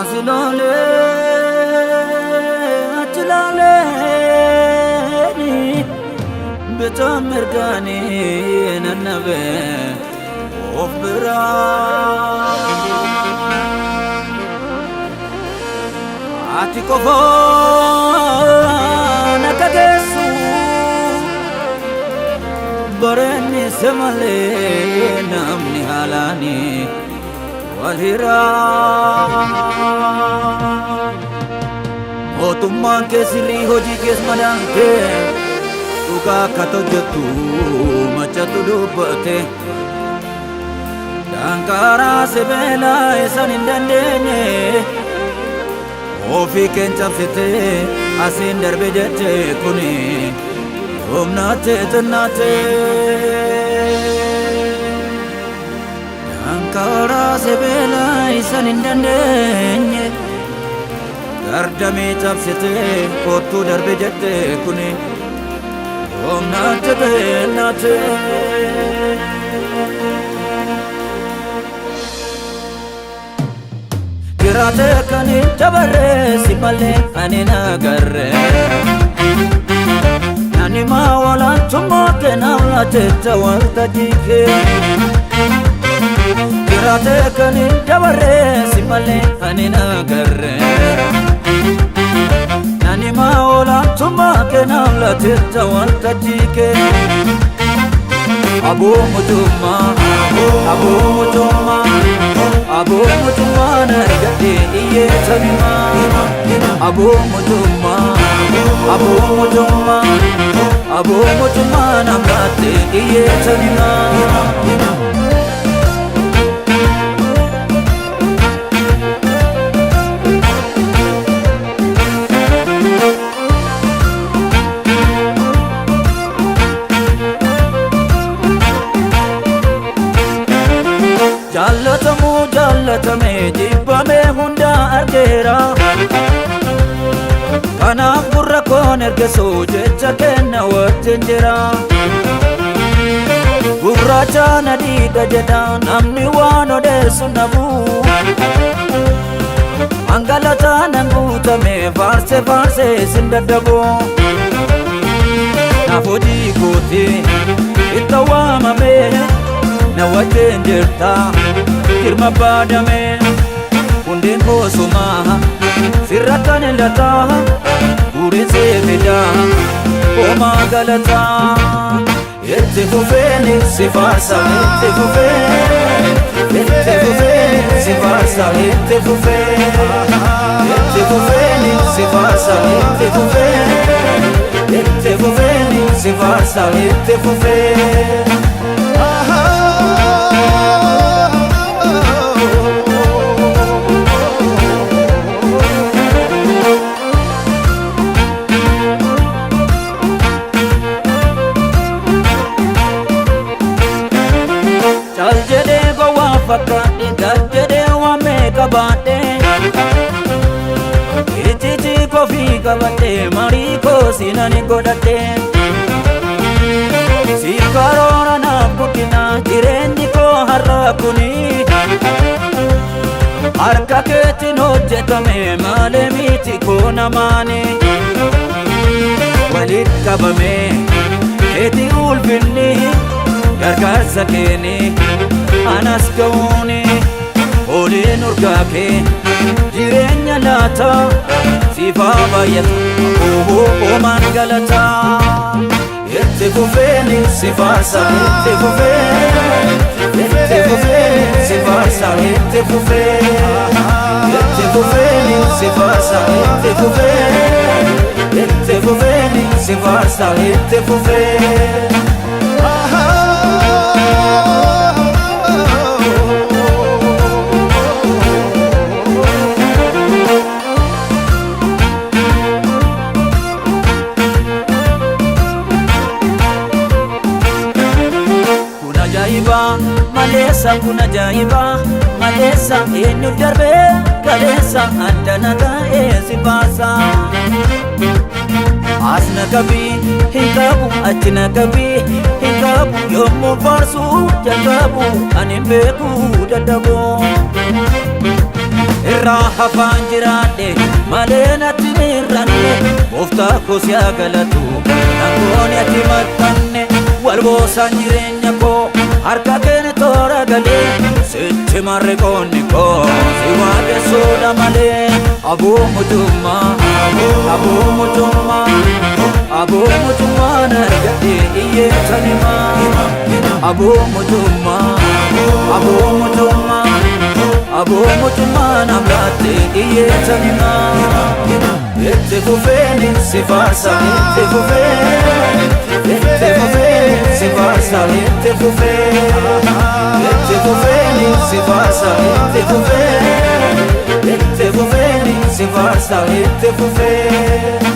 Asilole, achilale, betam mergani nanabe of bira. Ati kofo nakagesu, bareni semale namni halani. Walhira Otumman ke sirri hoji kes madante Tuka kato jatu machatu dubbate Dankara sebela esan indandenye Ofi kenchabsite asin darbe jeche kuni Omnate tannate Dankara sebela esan indandenye Gardame chabsite kotu darbe jette kuni Omnate benate Kirate kani tabare simale anina garre Nani ma wala tumoke na wala teta walta jike Kirate kani tabare simale anina garre Nani ma wala tumoke na wala teta walta jike Abu mutuma Abu mutuma na gadi iye tabima Abu mutuma na gadi iye tabima Jallatame jibbame hunda argeera Kanaaf gurra koon ergesu jecha kenna wajjin jira Gurraacha na diiga jedha namni waan odeessu nabu Angalataa nan guutame faarse sin dadhabu Naaf hojii kooti itti waamame na wajjin jirta Kirma badame Kundin kosuma Sirratan lata Uri sefida Oma galata Itti fufeni sifarsa Itti fufeni sifarsa Itti fufeni sifarsa Itti fufeni sifarsa Itti fufeni Fakkaate gaajjadee waamee qabaate Ijji kofii qabate marii koo sinani godhate Siif karoora naaf guddina jireenyi koo har'a kuni Harka keetiin hojjetame malee miti koo namaani Walit qabame keeti ulfinni gargaarsa keeni Anas ga'uuni Oliin urgaa kee jireenya laata Siifaa baay'atu oomaan galata Itti fufeeni sifaarsa Itti fufeeni sifaarsa Itti fufeeni sifaarsa Itti fufeeni sifaarsa Itti fufeeni Malesa kuna jaiba Malesa eenyu darbe Kalesa addana ta'ee si baasa Asna kabi hinkabu achina kabi hinkabu Yommuu faarsu jalqabu ani beeku dadhabu irraa hafaan jiraadhe malee natti mirranne gooftaa koo si haa galatu nangoon ati maxxanne wal boosaan jireenya koo harka keenya toora galee sitti marre qoonni koo si waaqessuudha malee aboo mutummaa aboo mutummaa nargadhe iyyeessanimaa aboo mutummaa aboo mutummaa namlaatte iyyeessanimaa itti fufeeni si faarsa itti fufeeni si faarsa itti fufeeni si faarsa itti fufeeni si faarsa itti fufeeni